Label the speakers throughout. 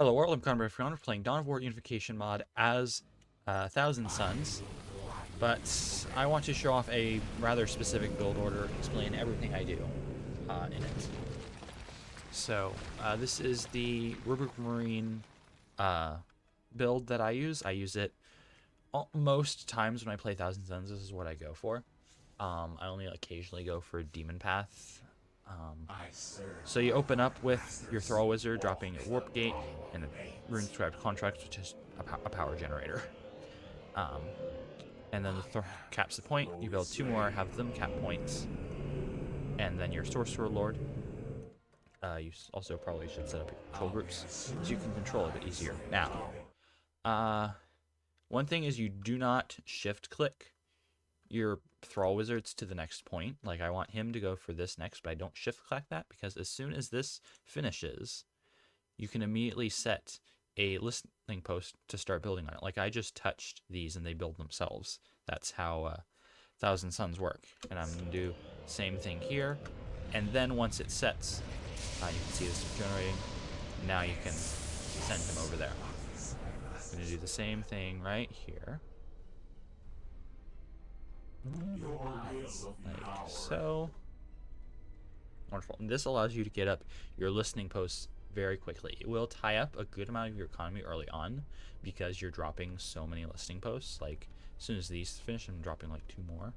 Speaker 1: Hello world, I'm Conrad Fiona playing Dawn of War Unification mod as Thousand Suns, but I want to show off a rather specific build order, explain everything I do in it. So this is the Rubric Marine build that I use. I use it most times when I play Thousand Suns. This is what I go for. I only occasionally go for Demon Path. So you open up with your Thrall Wizard dropping a Warp Gate and a Runescribed Contract, which is a power generator. And then the caps the point. You build two more, have them cap points. And then your Sorcerer Lord. You also probably should set up your control groups so you can control a bit easier. Now, one thing is you do not shift click your Thrall Wizards to the next point. Like, I want him to go for this next, but I don't shift click that because as soon as this finishes, you can immediately set a listening post to start building on it. Like, I just touched these and they build themselves. That's how Thousand Suns work. And I'm going to do the same thing here. And then once it sets, you can see this generating. Now you can send him over there. I'm going to do the same thing right here. Like so. Wonderful. And this allows you to get up your listening posts very quickly. It will tie up a good amount of your economy early on because you're dropping so many listening posts. Like, as soon as these finish, I'm dropping like 2 more.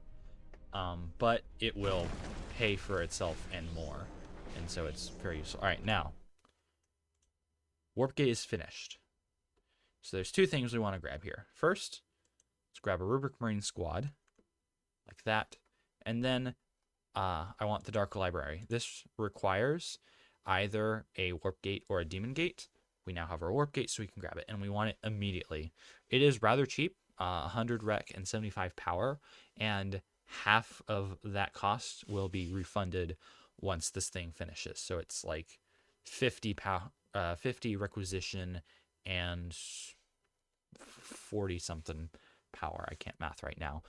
Speaker 1: But it will pay for itself and more. And so it's very useful. All right, now, Warp Gate is finished. So there's 2 things we want to grab here. First, let's grab a Rubric Marine squad, like that. And then I want the Dark Library. This requires either a Warp Gate or a Demon Gate. We now have our Warp Gate, so we can grab it, and we want it immediately. It is rather cheap, 100 rec and 75 power, and half of that cost will be refunded once this thing finishes. So it's like 50 requisition and 40 something power. I can't math right now,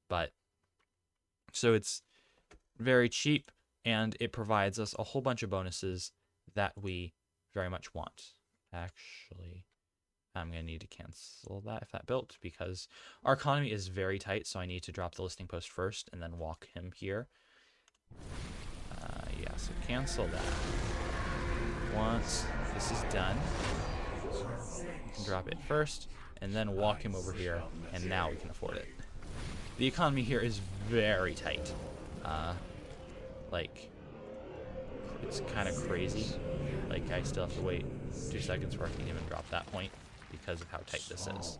Speaker 1: but so it's very cheap, and it provides us a whole bunch of bonuses that we very much want. Actually, I'm going to need to cancel that if that built, because our economy is very tight, so I need to drop the listing post first and then walk him here. Yeah, so cancel that. Once this is done, you can drop it first and then walk him over here, and now we can afford it. The economy here is very tight. Like, it's kind of crazy. Like, I still have to wait 2 seconds before I can even drop that point because of how tight this is.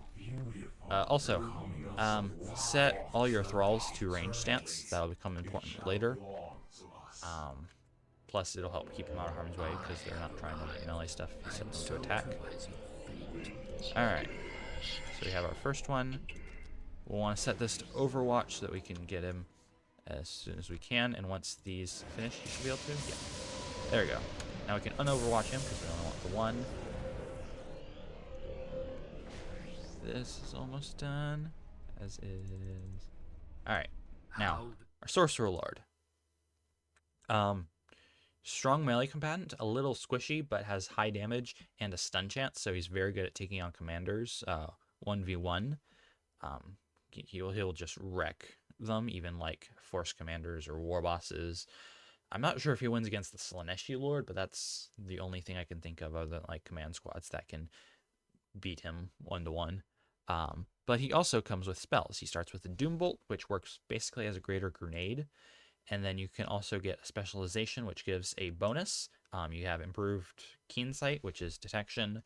Speaker 1: Also, set all your thralls to range stance. That'll become important later. Plus, it'll help keep them out of harm's way because they're not trying to melee stuff if you set them to attack. Alright, so we have our first one. We'll want to set this to Overwatch so that we can get him as soon as we can, and once these finish, you should be able to. Yeah. There we go. Now we can unoverwatch him because we only want the one. This is almost done, as is. Alright, now, our Sorcerer Lord. Strong melee combatant, a little squishy, but has high damage and a stun chance, so he's very good at taking on commanders 1v1. He'll just wreck them, even like force commanders or war bosses. I'm not sure if he wins against the Slaneshi Lord, but that's the only thing I can think of other than like command squads that can beat him 1-to-1. But he also comes with spells. He starts with the Doom Bolt, which works basically as a greater grenade. And then you can also get a specialization, which gives a bonus. You have improved keen sight, which is detection.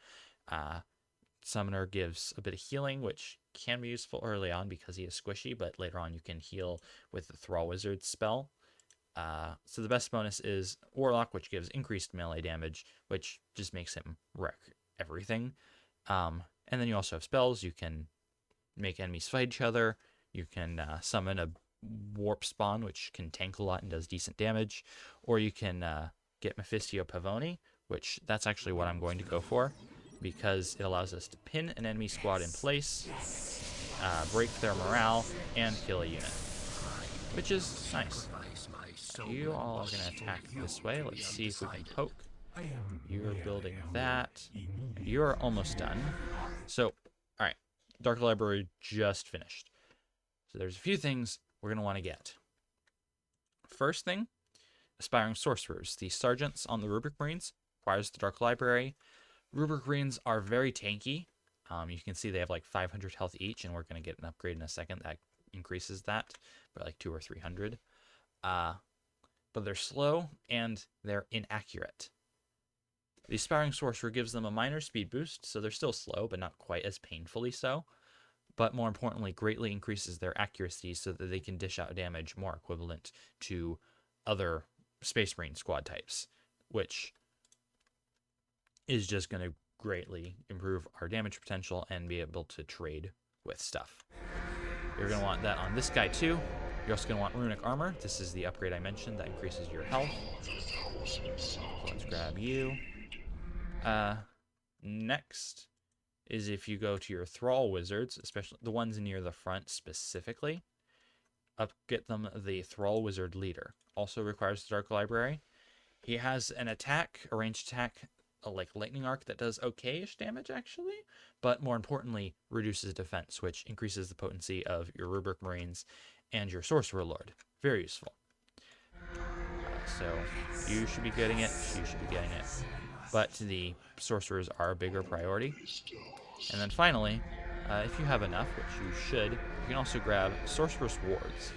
Speaker 1: Summoner gives a bit of healing, which can be useful early on because he is squishy, but later on you can heal with the Thrall Wizards spell. So the best bonus is Warlock, which gives increased melee damage, which just makes him wreck everything. And then you also have spells. You can make enemies fight each other. You can summon a Warp Spawn, which can tank a lot and does decent damage. Or you can get Mephisto Pavoni, which that's actually what I'm going to go for, because it allows us to pin an enemy squad in place, break their morale, and kill a unit, which is nice. You all are going to attack this way. Let's see if we can poke. You're building that. You're almost done. So, all right. Dark Library just finished. So there's a few things we're going to want to get. First thing, Aspiring Sorcerers. The Sergeants on the Rubric Marines requires the Dark Library. Rubric Marines are very tanky. You can see they have like 500 health each, and we're going to get an upgrade in a second that increases that by like 200 or 300. But they're slow, and they're inaccurate. The Aspiring Sorcerer gives them a minor speed boost, so they're still slow, but not quite as painfully so. But more importantly, greatly increases their accuracy so that they can dish out damage more equivalent to other Space Marine squad types, which is just going to greatly improve our damage potential and be able to trade with stuff. You're going to want that on this guy too. You're also going to want Runic Armor. This is the upgrade I mentioned that increases your health. So let's grab you. Next is if you go to your Thrall Wizards, especially the ones near the front specifically, get them the Thrall Wizard Leader. Also requires the Dark Library. He has an attack, a ranged attack, like Lightning Arc that does okay-ish damage actually, but more importantly reduces defense, which increases the potency of your Rubric Marines and your Sorcerer Lord. Very useful. So you should be getting it, she should be getting it, but the Sorcerers are a bigger priority. And then finally, if you have enough, which you should, you can also grab Sorcerer's Wards,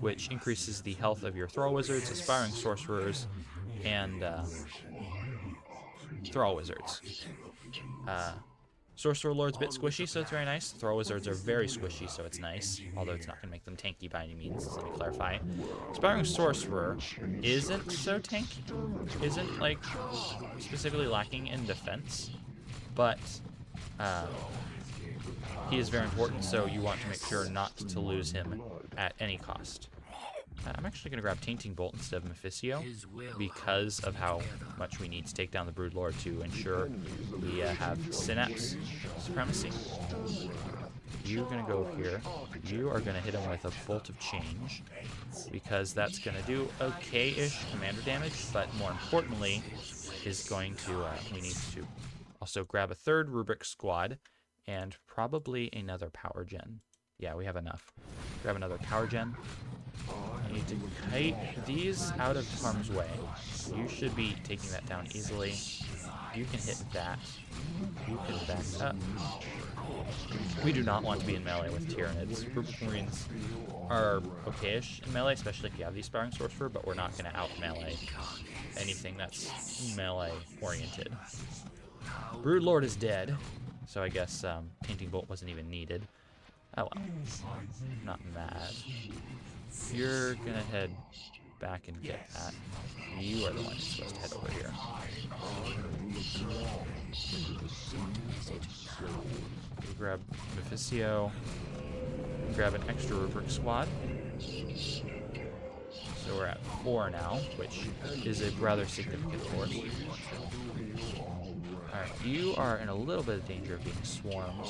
Speaker 1: which increases the health of your Thrall Wizards, Aspiring Sorcerers, and Thrall Wizards. Sorcerer Lord's a bit squishy, so it's very nice. Thrall Wizards are very squishy, so it's nice, although it's not going to make them tanky by any means, so let me clarify. Aspiring Sorcerer isn't so tanky, isn't, like, specifically lacking in defense, but he is very important, so you want to make sure not to lose him at any cost. I'm actually going to grab Tainting Bolt instead of Mephisio because of how much we need to take down the Brood Lord to ensure we have Synapse Supremacy. You're going to go here. You are going to hit him with a Bolt of Change because that's going to do okay-ish commander damage, but more importantly is going to, we need to also grab a third Rubric squad and probably another Power Gen. Yeah, we have enough. Grab another Power Gen. I need to kite these out of harm's way. You should be taking that down easily. You can hit that. You can back up. We do not want to be in melee with Tyranids. Rubric Marines are okay-ish in melee, especially if you have the Aspiring Sorcerer, but we're not going to out-melee anything that's melee-oriented. Brood Lord is dead, so I guess Tainting Bolt wasn't even needed. Oh well. Not mad. You're gonna head back and get that. You are the one who's supposed to head over here. You grab Mephisio. Grab an extra Rubric squad. So we're at 4 now, which is a rather significant force. Alright, you are in a little bit of danger of being swarmed,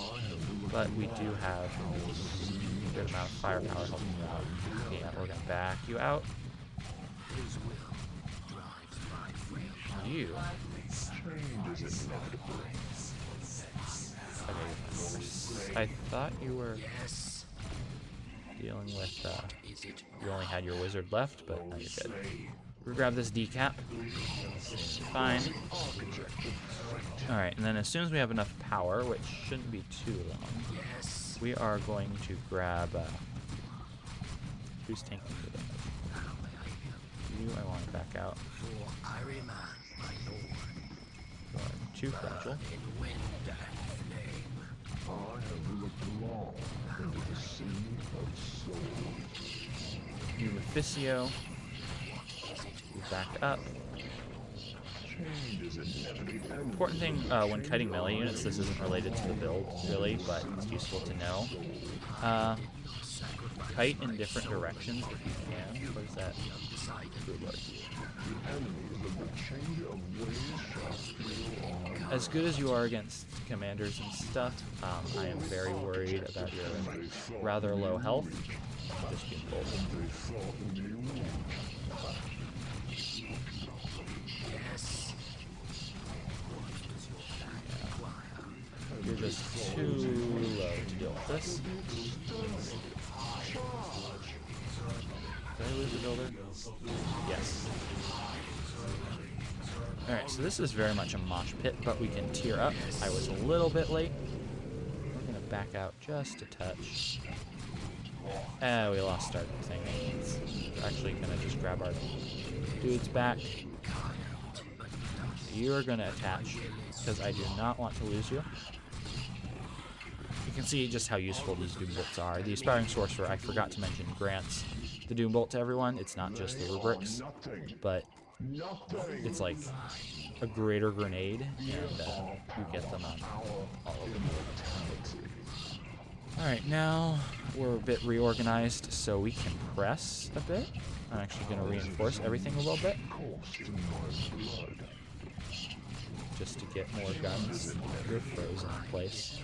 Speaker 1: but we do have a good amount of firepower helping you out. Yeah, we're going to back you out. You. Okay, I thought you were dealing with, you only had your wizard left, but now you're good. We'll grab this decap. Fine. Alright, and then as soon as we have enough power, which shouldn't be too long, we are going to grab, who's tanking the damage? You, I want to back out. Too fragile. You Mephisio. You back up. Important thing when kiting melee units, this isn't related to the build really, but it's useful to know. Kite in different directions if you can. What is that? As good as you are against commanders and stuff, I am very worried about your rather low health. Just being bold. just too low to deal with this. Did I lose a builder? Yes. Alright, so this is very much a mosh pit, but we can tier up. I was a little bit late. We're going to back out just a touch. We lost our thing. We're actually going to just grab our dudes back. You are going to attach, because I do not want to lose you. You can see just how useful these Doom Bolts are. The Aspiring Sorcerer, I forgot to mention, grants the Doom Bolt to everyone. It's not just the Rubrics, but it's like a greater grenade, and you get them on all over the board. Alright, now we're a bit reorganized, so we can press a bit. I'm actually going to reinforce everything a little bit, just to get more guns. You're frozen in place.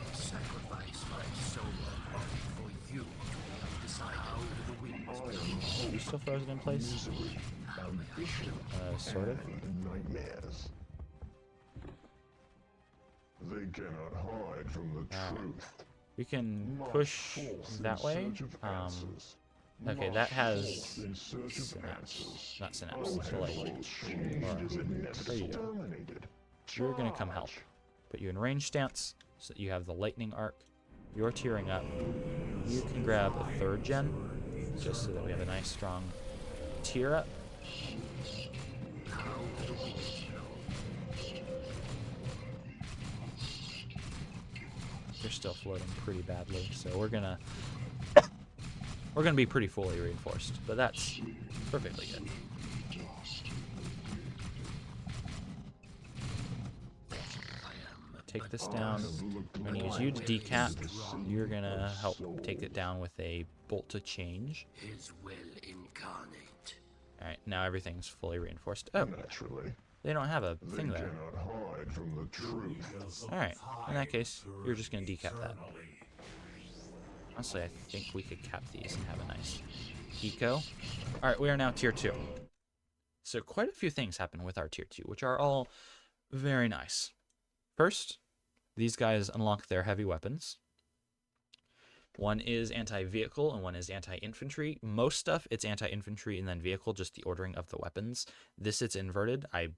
Speaker 1: Are you still frozen in place? Sort of.
Speaker 2: They cannot hide from the truth.
Speaker 1: We can push that way. Okay, that has synapse. Not synapse, delay. What are you doing? You're gonna come help. Put you in range stance so that you have the lightning arc. You're tearing up. You can grab a 3rd gen, just so that we have a nice strong tier up. They're still floating pretty badly, so we're gonna be pretty fully reinforced, but that's perfectly good. Take this down. I'm gonna use you to decap. You're gonna help take it down with a bolt to change.
Speaker 3: His will incarnate.
Speaker 1: Alright, now everything's fully reinforced. Oh,
Speaker 2: Naturally,
Speaker 1: they don't have a thing there.
Speaker 2: cannot hide from the truth.
Speaker 1: Alright, in that case, you're just gonna decap that. Honestly, I think we could cap these and have a nice eco. Alright, we are now tier 2. So quite a few things happen with our tier 2, which are all very nice. First, these guys unlock their heavy weapons. One is anti-vehicle and one is anti-infantry. Most stuff, it's anti-infantry and then vehicle, just the ordering of the weapons. This, it's inverted. I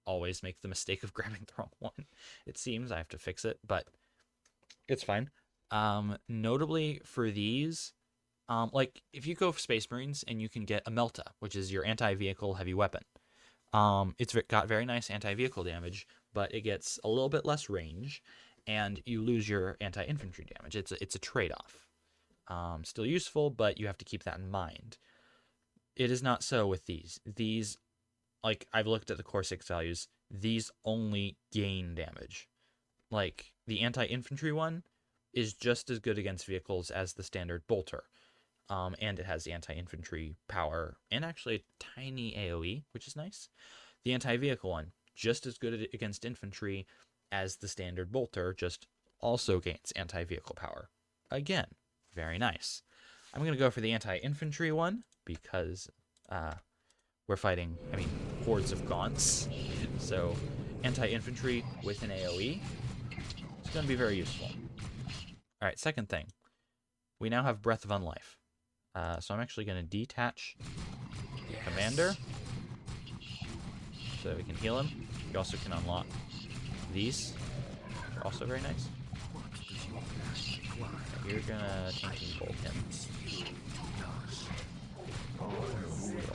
Speaker 1: always make the mistake of grabbing the wrong one. It seems I have to fix it, but it's fine. Notably for these, like if you go for Space Marines and you can get a Melta, which is your anti-vehicle heavy weapon. It's got very nice anti-vehicle damage, but it gets a little bit less range, and you lose your anti-infantry damage. It's a trade-off. Still useful, but you have to keep that in mind. It is not so with these. These, like, I've looked at the core 6 values, these only gain damage. Like, the anti-infantry one is just as good against vehicles as the standard bolter. And it has anti-infantry power and actually a tiny AoE, which is nice. The anti-vehicle one, just as good against infantry as the standard bolter, just also gains anti-vehicle power. Again, very nice. I'm going to go for the anti-infantry one because we're fighting, hordes of gaunts. So anti-infantry with an AoE is going to be very useful. All right, second thing. We now have Breath of Unlife. So I'm actually going to detach the commander so that we can heal him. You also can unlock these, which are also very nice. You're going to tanking bolt him.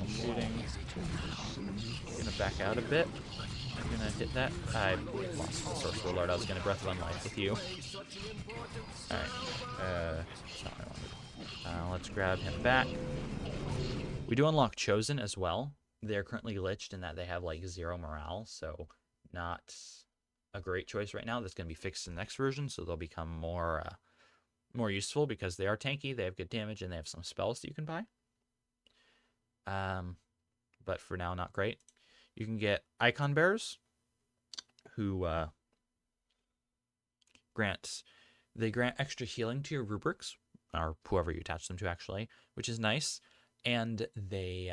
Speaker 1: Shooting. I'm going to back out a bit. I'm going to hit that. I lost the Sorcerer Lord. I was going to Breath of Unlife with you. Alright. That's not what I wanted. Let's grab him back. We do unlock Chosen as well. They're currently glitched in that they have like 0 morale, so not a great choice right now. That's going to be fixed in the next version, so they'll become more useful because they are tanky, they have good damage, and they have some spells that you can buy. But for now, not great. You can get Icon Bearers, who grant extra healing to your rubrics, or whoever you attach them to, actually, which is nice. And they,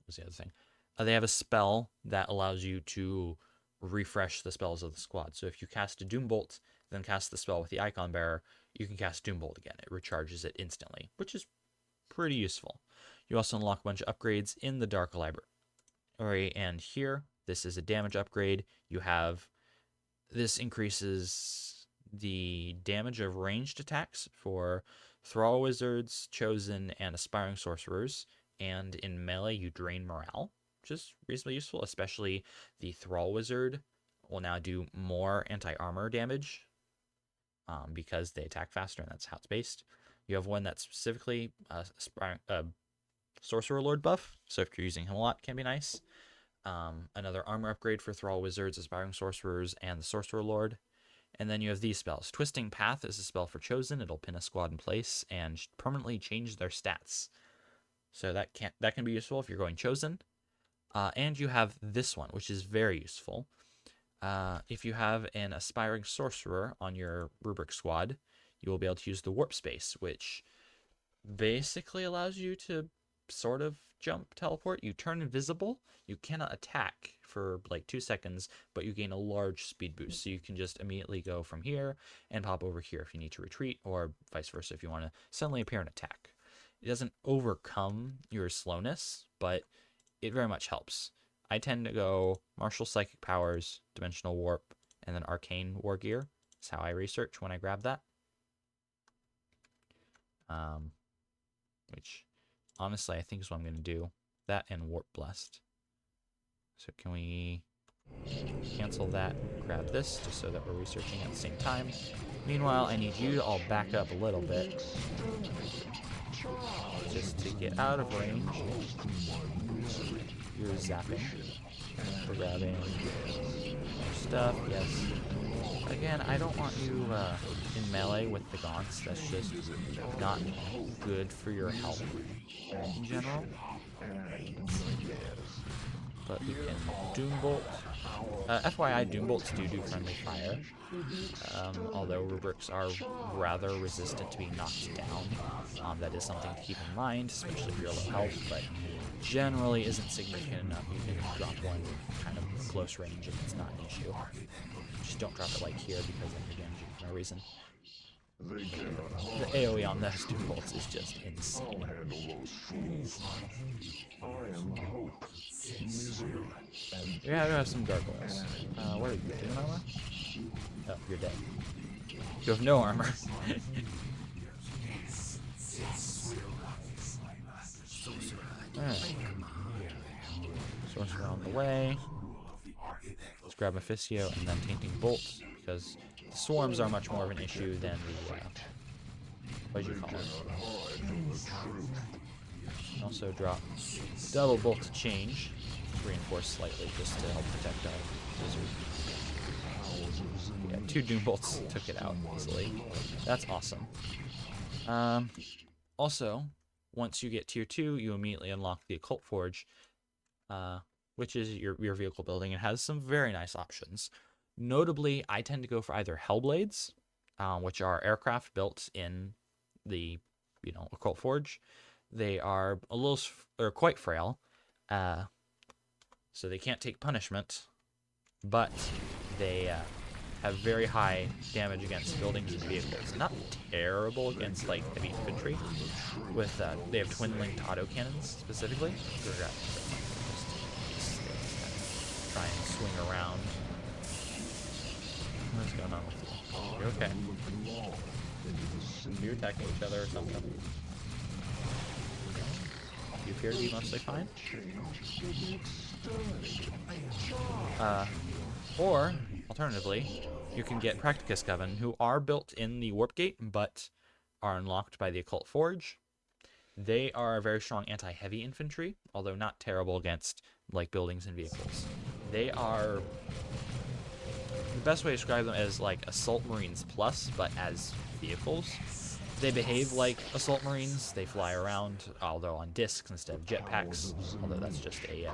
Speaker 1: what's the other thing? They have a spell that allows you to refresh the spells of the squad. So if you cast a Doom Bolt then cast the spell with the Icon Bearer, you can cast Doombolt again. It recharges it instantly, which is pretty useful. You also unlock a bunch of upgrades in the Dark Library, and here, this is a damage upgrade. You have, this increases the damage of ranged attacks for Thrall Wizards, Chosen, and Aspiring Sorcerers, and in melee you drain morale, which is reasonably useful, especially the Thrall Wizard will now do more anti-armor damage because they attack faster, and that's how it's based. You have one that's specifically Sorcerer Lord buff, so if you're using him a lot, it can be nice. Another armor upgrade for Thrall Wizards, Aspiring Sorcerers, and the Sorcerer Lord. And then you have these spells. Twisting Path is a spell for Chosen. It'll pin a squad in place and permanently change their stats. So that can be useful if you're going Chosen. And you have this one, which is very useful. If you have an Aspiring Sorcerer on your Rubric squad, you will be able to use the Warp Space, which basically allows you to sort of jump, teleport. You turn invisible. You cannot attack for like 2 seconds, but you gain a large speed boost. So you can just immediately go from here and pop over here if you need to retreat, or vice versa if you want to suddenly appear and attack. It doesn't overcome your slowness, but it very much helps. I tend to go Martial Psychic Powers, Dimensional Warp, and then Arcane War Gear. That's how I research when I grab that. Which, honestly, I think is what I'm going to do. That and Warp Blessed. So can we cancel that, grab this, just so that we're researching at the same time. Meanwhile, I need you to all back up a little bit, just to get out of range. You're zapping. We're grabbing more stuff, yes. Again, I don't want you in melee with the gaunts. That's just not good for your health in general. But we can Doombolt. FYI, Doombolts do friendly fire. Although Rubrics are rather resistant to being knocked down. That is something to keep in mind, especially if you're low health, but generally isn't significant enough. You can drop one kind of close range and it's not an issue. Just don't drop it like here because then you're damaging for no reason. The AoE on those Doombolts is just insane. Yeah, we have some gargoyles. What are you doing, armor? Oh, you're dead. You have no armor. Alright. Sorcerer on the way. Let's grab Mephisto and then Tainting Bolt, because the swarms are much more of an issue than the, what do you call it? Also drop Double Bolt to change, reinforce slightly just to help protect our wizard. Yeah, 2 Doom Bolts took it out easily. That's awesome. Also, once you get tier 2, you immediately unlock the Occult Forge, which is your vehicle building, and has some very nice options. Notably, I tend to go for either Hellblades, which are aircraft built in the, Occult Forge. They are quite frail, so they can't take punishment, but they have very high damage against buildings and vehicles. Not terrible against like heavy infantry. With they have twin-linked autocannons specifically. Just try and swing around. What's going on with you? You're okay. You're attacking each other or something. You appear to be mostly fine. Or, alternatively, you can get Practicus Coven, who are built in the Warp Gate, but are unlocked by the Occult Forge. They are very strong anti-heavy infantry, although not terrible against like buildings and vehicles. They are, the best way to describe them as like Assault Marines Plus, but as vehicles. They behave like Assault Marines. They fly around, although on discs instead of jetpacks, although that's just a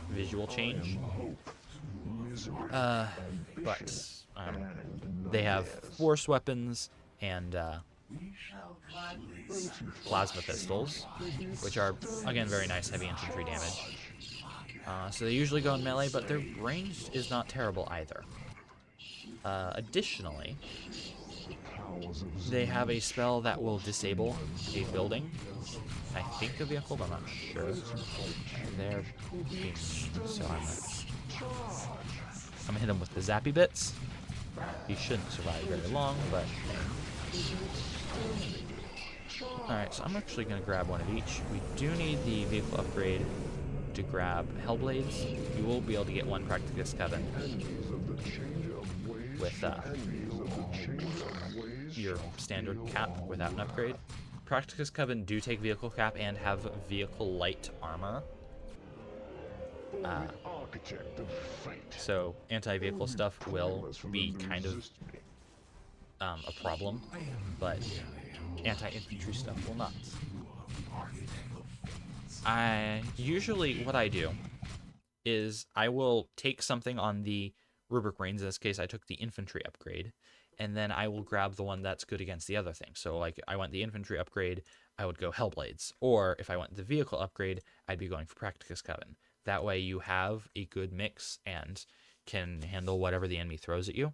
Speaker 1: visual change. But they have force weapons and plasma pistols, which are, again, very nice heavy infantry damage. So they usually go in melee, but their range is not terrible either. Additionally,
Speaker 2: Powers of
Speaker 1: they have a spell that will disable a building. I think a vehicle, but I'm not sure. They're being mean, so I'm gonna hit him with the zappy bits. He shouldn't survive very long, but alright, so I'm actually gonna grab one of each. We do need the vehicle upgrade to grab Hellblades. You will be able to get one Practicus Coven with your standard cap without an upgrade. Practicus Coven do take vehicle cap and have vehicle light armor. So anti-vehicle stuff will be kind of a problem, but anti-infantry stuff will not. What I do is I will take something on the Rubric Reigns. In this case, I took the infantry upgrade, and then I will grab the one that's good against the other thing. So, like, I want the infantry upgrade, I would go Hellblades. Or if I want the vehicle upgrade, I'd be going for Practicus Coven. That way you have a good mix and can handle whatever the enemy throws at you.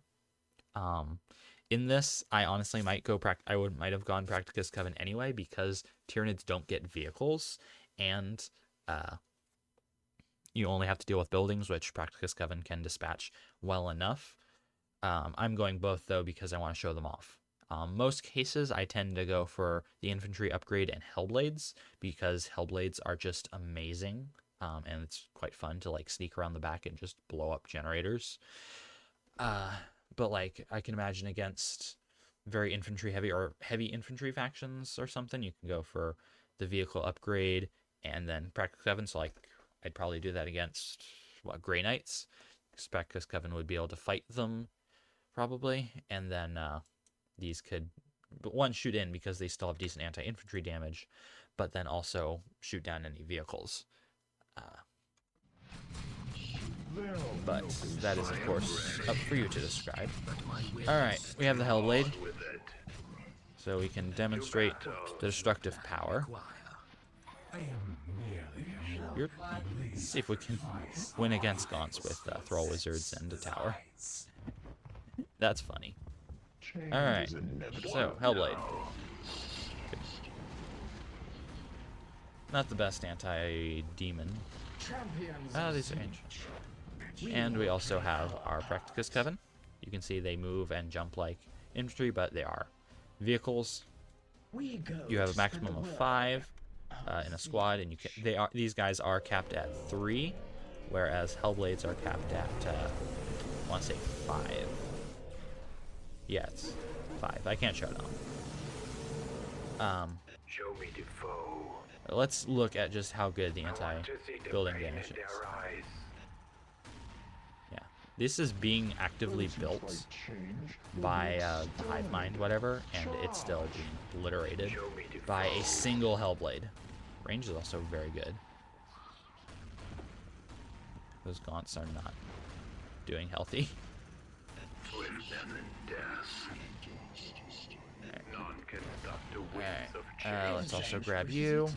Speaker 1: In this, I honestly might have gone Practicus Coven anyway, because Tyranids don't get vehicles, and you only have to deal with buildings, which Practicus Coven can dispatch well enough. I'm going both, though, because I want to show them off. Most cases, I tend to go for the infantry upgrade and Hellblades, because Hellblades are just amazing, and it's quite fun to, like, sneak around the back and just blow up generators. But, like, I can imagine against very infantry heavy or heavy infantry factions or something, you can go for the vehicle upgrade and then Practicus Coven. So, like, I'd probably do that against, Grey Knights. Practicus Coven would be able to fight them, probably. And then these could, one, shoot in because they still have decent anti-infantry damage, but then also shoot down any vehicles. But that is, of course, up for you to describe. Alright, we have the Hellblade. So we can demonstrate the destructive power. Let's see if we can win against Gaunts with Thrall Wizards and a tower. That's funny. Alright, so Hellblade. Not the best anti-demon. These are ancient. And we also have our Practicus Coven. You can see they move and jump like infantry, but they are vehicles. You have a maximum of 5 in a squad, and these guys are capped at 3, whereas Hellblades are capped at I want to say 5. Yeah, it's 5. I can't show it on.
Speaker 3: Show me the foe.
Speaker 1: Let's look at just how good the anti-building damage is. Yeah, this is being actively built by the Hive Mind, whatever, and it's still being obliterated by a single Hellblade. Range is also very good. Those Gaunts are not doing healthy. Alright, let's also grab you.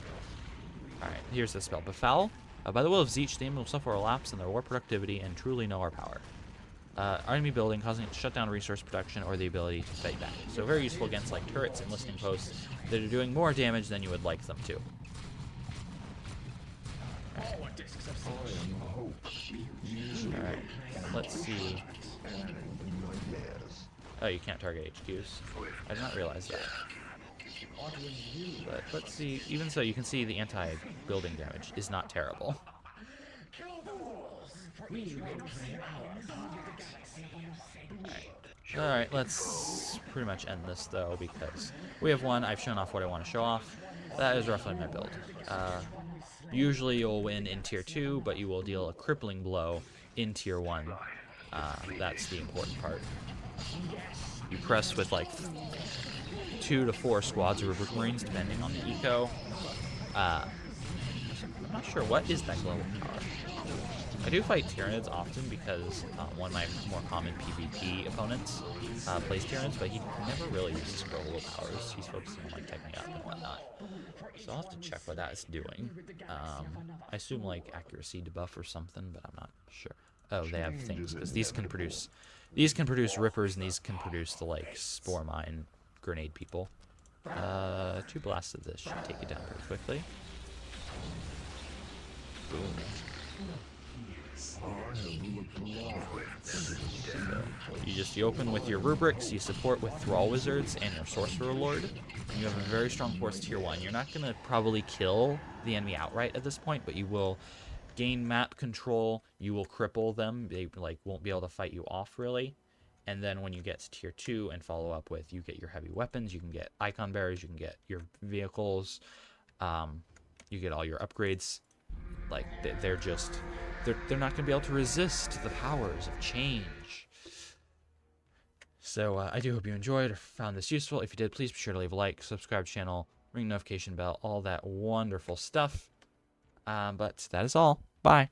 Speaker 1: Alright, here's the spell. Befoul. By the will of Zeech, the enemy will suffer a lapse in their war productivity and truly know our power. Enemy building, causing it to shut down resource production or the ability to fight back. So very useful against like turrets and listening posts that are doing more damage than you would like them to. Alright, let's see. Oh, you can't target HQs. I did not realize that. But let's see. Even so, you can see the anti-building damage is not terrible. Alright, let's pretty much end this, though, because we have one. I've shown off what I want to show off. That is roughly my build. Usually you'll win in Tier 2, but you will deal a crippling blow in Tier 1. That's the important part. You press with like 2 to 4 squads of Rubric Marines, depending on the eco. I'm not sure what is that global power. I do fight Tyranids often because one of my more common PvP opponents plays Tyranids, but he never really uses global powers. He's focusing on like teching up and whatnot. So I'll have to check what that is doing. I assume like accuracy debuff or something, but I'm not sure. Oh, they have things because these can produce rippers, and these can produce the like spore mine grenade people. 2 blasts of this should take it down pretty quickly. Boom. So you open with your Rubrics, you support with Thrall Wizards and your Sorcerer Lord, and you have a very strong force tier 1. You're not gonna probably kill the enemy outright at this point, but you will gain map control. You will cripple them. They like won't be able to fight you off really. And then when you get to tier 2 and follow up with, you get your heavy weapons, you can get icon bearers, you can get your vehicles, you get all your upgrades. Like they're not gonna be able to resist the powers of change. So I do hope you enjoyed or found this useful. If you did, please be sure to leave a like, subscribe to the channel, ring the notification bell, all that wonderful stuff. But that is all. Bye.